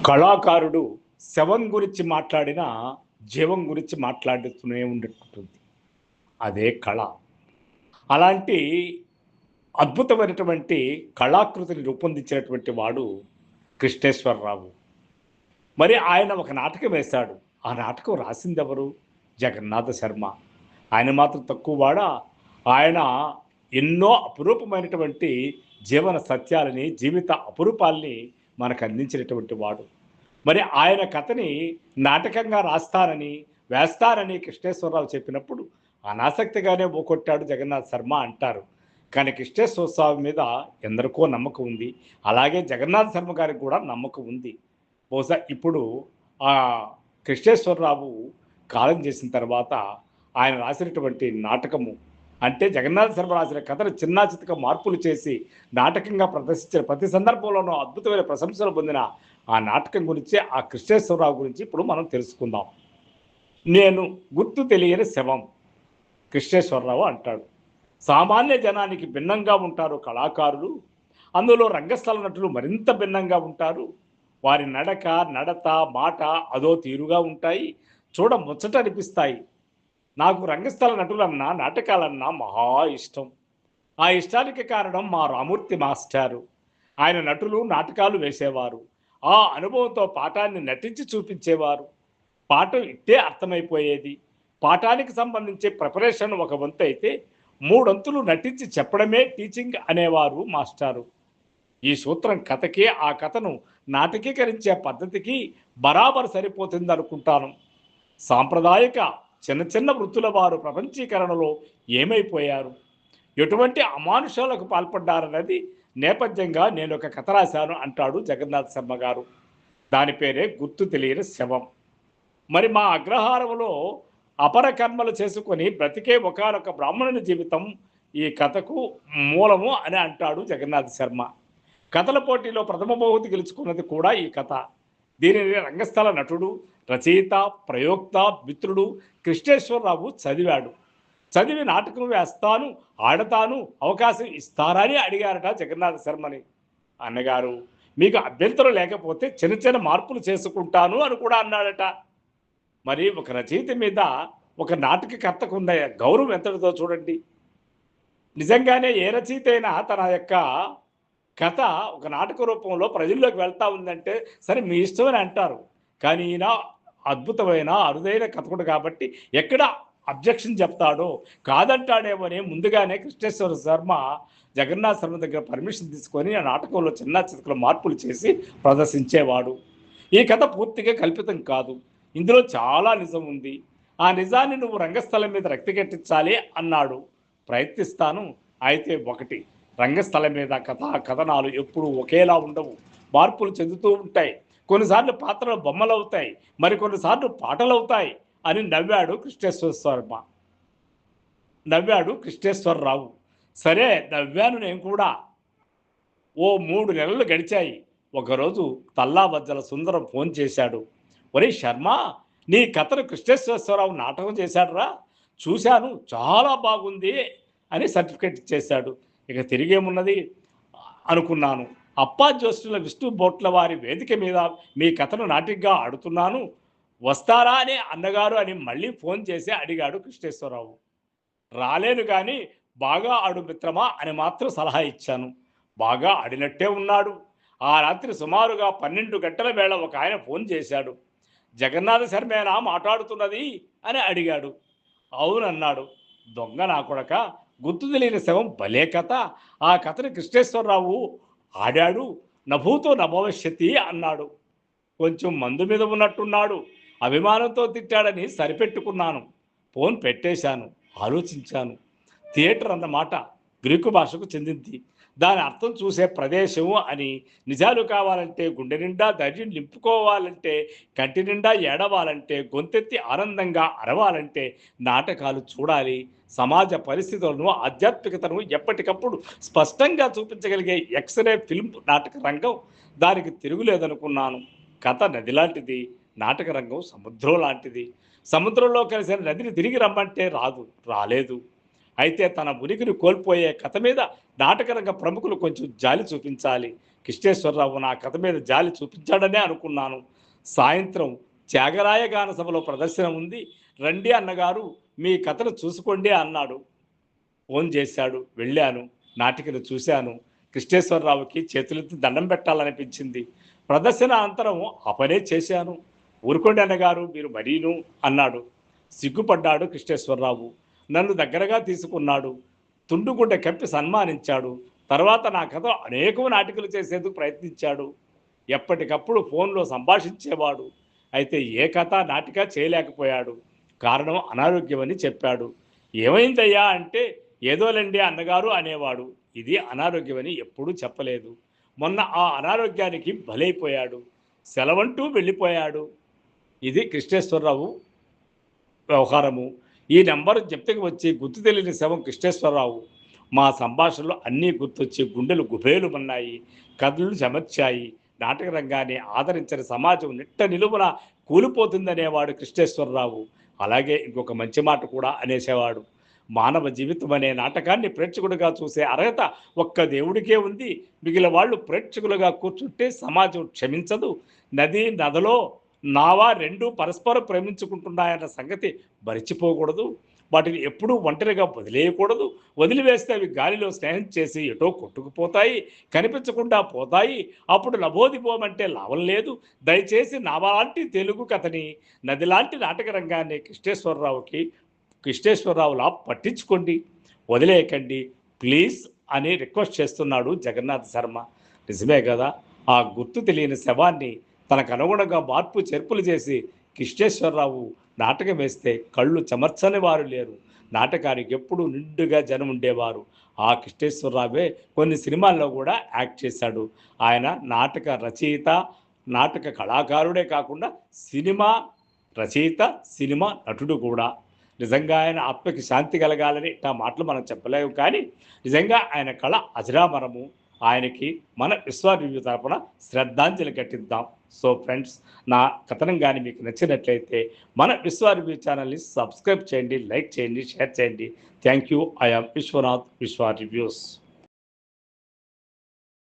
కళాకారుడు శవం గురించి మాట్లాడినా జీవం గురించి మాట్లాడుతూనే ఉండేటట్టుంది. అదే కళ. అలాంటి అద్భుతమైనటువంటి కళాకృతిని రూపొందించినటువంటి వాడు కృష్ణేశ్వరరావు. మరి ఆయన ఒక నాటకం వేశాడు. ఆ నాటకం రాసిందెవరు? జగన్నాథ శర్మ. ఆయన మాత్రం తక్కువ వాడా? ఆయన ఎన్నో అపురూపమైనటువంటి జీవన సత్యాలని, జీవిత అపురూపాల్ని మనకు అందించినటువంటి వాడు. మరి ఆయన కథని నాటకంగా రాస్తానని, వేస్తానని కృష్ణేశ్వరరావు చెప్పినప్పుడు అనాసక్తిగానే ఊకొట్టాడు జగన్నాథ శర్మ అంటారు. కానీ కృష్ణేశ్వర స్వామి మీద ఎందరికో నమ్మకం ఉంది. అలాగే జగన్నాథ శర్మ గారికి కూడా నమ్మకం ఉంది. బహుశా ఇప్పుడు ఆ కృష్ణేశ్వరరావు కాలం చేసిన తర్వాత ఆయన రాసినటువంటి నాటకము అంటే జగన్నాథ శర్మ రాసిన కథను చిన్నా చితక మార్పులు చేసి నాటకంగా ప్రదర్శించిన ప్రతి సందర్భంలోనూ అద్భుతమైన ప్రశంసలు పొందిన ఆ నాటకం గురించి, ఆ కృష్ణేశ్వరరావు గురించి ఇప్పుడు మనం తెలుసుకుందాం. నేను గుర్తు తెలియని శవం. కృష్ణేశ్వరరావు అంటాడు, సామాన్య జనానికి భిన్నంగా ఉంటారు కళాకారులు. అందులో రంగస్థల నటులు మరింత భిన్నంగా ఉంటారు. వారి నడక, నడత, మాట అదో తీరుగా ఉంటాయి. చూడ ముచ్చట అనిపిస్తాయి. నాకు రంగస్థల నటులన్నా, నాటకాలన్నా మహా ఇష్టం. ఆ ఇష్టానికి కారణం మా రామూర్తి మాస్టారు. ఆయన నటులు, నాటకాలు వేసేవారు. ఆ అనుభవంతో పాఠాన్ని నటించి చూపించేవారు. పాఠం ఇట్టే అర్థమైపోయేది. పాఠానికి సంబంధించి ప్రిపరేషన్ ఒక వంతు అయితే, మూడొంతులు నటించి చెప్పడమే టీచింగ్ అనేవారు మాస్టారు. ఈ సూత్రం కథకి, ఆ కథను నాటకీకరించే పద్ధతికి బరాబరు సరిపోతుంది అనుకుంటాను. సాంప్రదాయిక చిన్న చిన్న వృత్తుల వారు ప్రపంచీకరణలో ఏమైపోయారు, ఎటువంటి అమానుషాలకు పాల్పడ్డారన్నది నేపథ్యంగా నేను ఒక కథ రాశాను అంటాడు జగన్నాథ శర్మ గారు. దాని పేరే గుర్తు తెలియని శవం. మరి మా అగ్రహారంలో అపర కర్మలు చేసుకొని బ్రతికే ఒకానొక బ్రాహ్మణుని జీవితం ఈ కథకు మూలము అని అంటాడు జగన్నాథ శర్మ. కథల పోటీలో ప్రథమ బహుమతి గెలుచుకున్నది కూడా ఈ కథ. దీనిని రంగస్థల నటుడు, రచయిత, ప్రయోక్త, మిత్రుడు కృష్ణేశ్వరరావు చదివాడు. చదివి నాటకం వేస్తాను, ఆడతాను, అవకాశం ఇస్తారా అని అడిగారట జగన్నాథ శర్మని. అన్నగారు, మీకు అభ్యంతరం లేకపోతే చిన్న చిన్న మార్పులు చేసుకుంటాను అని కూడా అన్నాడట. మరి ఒక రచయిత మీద ఒక నాటకకర్తకు ఉన్న గౌరవం ఎంతటితో చూడండి. నిజంగానే ఏ రచయిత అయినా తన యొక్క కథ ఒక నాటక రూపంలో ప్రజల్లోకి వెళ్తా ఉందంటే సరే మీ ఇష్టమని అంటారు. కానీ ఈయన అద్భుతమైన అరుదైన కథకుడు కాబట్టి ఎక్కడ అబ్జెక్షన్ చెప్తాడో, కాదంటాడేమని ముందుగానే కృష్ణేశ్వర శర్మ జగన్నాథ శర్మ దగ్గర పర్మిషన్ తీసుకొని ఆ నాటకంలో చిన్న చితకల మార్పులు చేసి ప్రదర్శించేవాడు. ఈ కథ పూర్తిగా కల్పితం కాదు, ఇందులో చాలా నిజం ఉంది. ఆ నిజాన్ని నువ్వు రంగస్థలం మీద రక్తికెట్టించాలి అన్నాడు. ప్రయత్నిస్తాను. అయితే ఒకటి, రంగస్థలం మీద కథనాలు ఎప్పుడూ ఒకేలా ఉండవు, మార్పులు చెందుతూ ఉంటాయి. కొన్నిసార్లు పాత్రలు బొమ్మలు అవుతాయి, మరికొన్నిసార్లు పాటలు అవుతాయి అని నవ్వాడు కృష్ణేశ్వరరావు. సరే నవ్వాను నేను కూడా. ఓ 3 నెలలు గడిచాయి. ఒకరోజు తల్లాబజ్జల సుందరం ఫోన్ చేశాడు. ఒరే శర్మ, నీ కథను కృష్ణేశ్వరరావు నాటకం చేశాడురా, చూశాను, చాలా బాగుంది అని సర్టిఫికేట్ ఇచ్చేశాడు. ఇక తిరిగేమున్నది అనుకున్నాను. అప్పా జ్యోష్ఠుల విష్ణు బోట్ల వారి వేదిక మీద మీ కథను నాటికగా ఆడుతున్నాను, వస్తారా అని అన్నగారు అని మళ్ళీ ఫోన్ చేసి అడిగాడు కృష్ణేశ్వరరావు. రాలేను కానీ బాగా ఆడు మిత్రమా అని మాత్రం సలహా ఇచ్చాను. బాగా ఆడినట్టే ఉన్నాడు. ఆ రాత్రి సుమారుగా 12 గంటల వేళ ఒక ఆయన ఫోన్ చేశాడు. జగన్నాథ శర్మేనా మాట్లాడుతున్నది అని అడిగాడు. అవునన్నాడు. దొంగ నా కొడక, గుర్తు తెలియని శవం భలే కథ. ఆ కథని కృష్ణేశ్వరరావు ఆడాడు, నభూతో నభవిష్యతి అన్నాడు. కొంచెం మందు మీద ఉన్నట్టున్నాడు, అభిమానంతో తిట్టాడని సరిపెట్టుకున్నాను. ఫోన్ పెట్టేశాను. ఆలోచించాను. థియేటర్ అన్నమాట గ్రీకు భాషకు చెందింది. దాని అర్థం చూసే ప్రదేశము అని. నిజాలు కావాలంటే గుండె నిండా ధైర్యం నింపుకోవాలంటే, కంటి నిండా ఏడవాలంటే, గొంతెత్తి ఆనందంగా అరవాలంటే నాటకాలు చూడాలి. సమాజ పరిస్థితులను, ఆధ్యాత్మికతను ఎప్పటికప్పుడు స్పష్టంగా చూపించగలిగే ఎక్స్రే ఫిల్మ్ నాటక రంగం, దానికి తిరుగులేదనుకున్నాను. కథ నది లాంటిది, నాటక రంగం సముద్రం లాంటిది. సముద్రంలో కలిసిన నదిని తిరిగి రమ్మంటే రాలేదు. అయితే తన ఉనికిని కోల్పోయే కథ మీద నాటకరంగ ప్రముఖులు కొంచెం జాలి చూపించాలి. కృష్ణేశ్వరరావు నా కథ మీద జాలి చూపించాడనే అనుకున్నాను. సాయంత్రం త్యాగరాయ గాన సభలో ప్రదర్శన ఉంది, రండి అన్నగారు, మీ కథను చూసుకోండి అన్నాడు. ఫోన్ చేశాడు. వెళ్ళాను. నాటికను చూశాను. కృష్ణేశ్వరరావుకి చేతులెత్తి దండం పెట్టాలనిపించింది. ప్రదర్శన అనంతరం ఆ పనే చేశాను. ఊరుకోండి అన్నగారు, మీరు మరీను అన్నాడు. సిగ్గుపడ్డాడు కృష్ణేశ్వరరావు. నన్ను దగ్గరగా తీసుకున్నాడు. తుండుగుడ్డ కప్పి సన్మానించాడు. తర్వాత నా కథ అనేక నాటికలు చేసేందుకు ప్రయత్నించాడు. ఎప్పటికప్పుడు ఫోన్లో సంభాషించేవాడు. అయితే ఏ కథ నాటిక చేయలేకపోయాడు. కారణం అనారోగ్యమని చెప్పాడు. ఏమైందయ్యా అంటే, ఏదోలండి అన్నగారు అనేవాడు. ఇది అనారోగ్యమని ఎప్పుడూ చెప్పలేదు. మొన్న ఆ అనారోగ్యానికి బలైపోయాడు. సెలవంటూ వెళ్ళిపోయాడు. ఇది కృష్ణేశ్వరరావు వ్యవహారము. ఈ నెంబరు జప్తికి వచ్చి గుర్తు తెలియని శవం కృష్ణేశ్వరరావు. మా సంభాషణలు అన్నీ గుర్తొచ్చి గుండెలు గుబేలుమన్నాయి. కథలు చెమర్చాయి. నాటక రంగాన్ని ఆదరించని సమాజం నిట్ట నిలువున కూలిపోతుందనేవాడు కృష్ణేశ్వరరావు. అలాగే ఇంకొక మంచి మాట కూడా అనేసేవాడు. మానవ జీవితం అనే నాటకాన్ని ప్రేక్షకుడిగా చూసే అర్హత ఒక్క దేవుడికే ఉంది. మిగిలిన వాళ్ళు ప్రేక్షకులుగా కూర్చుంటే సమాజం క్షమించదు. నది నదిలో నావా రెండూ పరస్పరం ప్రేమించుకుంటున్నాయన్న సంగతి మరిచిపోకూడదు. వాటిని ఎప్పుడూ ఒంటరిగా వదిలేయకూడదు. వదిలివేస్తే అవి గాలిలో స్నేహం చేసి ఎటో కొట్టుకుపోతాయి, కనిపించకుండా పోతాయి. అప్పుడు లబోదిబోమంటే లాభం లేదు. దయచేసి నావలాంటి తెలుగు కథని, నదిలాంటి నాటక రంగాన్ని కృష్ణేశ్వరరావులా పట్టించుకోండి, వదిలేయకండి ప్లీజ్ అని రిక్వెస్ట్ చేస్తున్నాడు జగన్నాథ్ శర్మ. నిజమే కదా. ఆ గుర్తు తెలియని శవాన్ని తనకు అనుగుణంగా మార్పు చేర్పులు చేసి కృష్ణేశ్వరరావు నాటకం వేస్తే కళ్ళు చెమర్చని వారు లేరు. నాటకానికి ఎప్పుడూ నిండుగా జనం ఉండేవారు. ఆ కృష్ణేశ్వరరావే కొన్ని సినిమాల్లో కూడా యాక్ట్ చేశాడు. ఆయన నాటక రచయిత, నాటక కళాకారుడే కాకుండా సినిమా రచయిత, సినిమా నటుడు కూడా. నిజంగా ఆయన ఆత్మకి శాంతి కలగాలని ఇట్టా మాటలు మనం చెప్పలేము, కానీ నిజంగా ఆయన కళ అజరామరము. ఆయనకి మన విశ్వ రివ్యూ తరపున శ్రద్ధాంజలి ఘటిద్దాం. సో ఫ్రెండ్స్, నా కథనం కానీ మీకు నచ్చినట్లయితే మన విశ్వ రివ్యూ ఛానల్ని సబ్స్క్రైబ్ చేయండి, లైక్ చేయండి, షేర్ చేయండి. Thank you. I am Vishwanath, Vishwa reviews.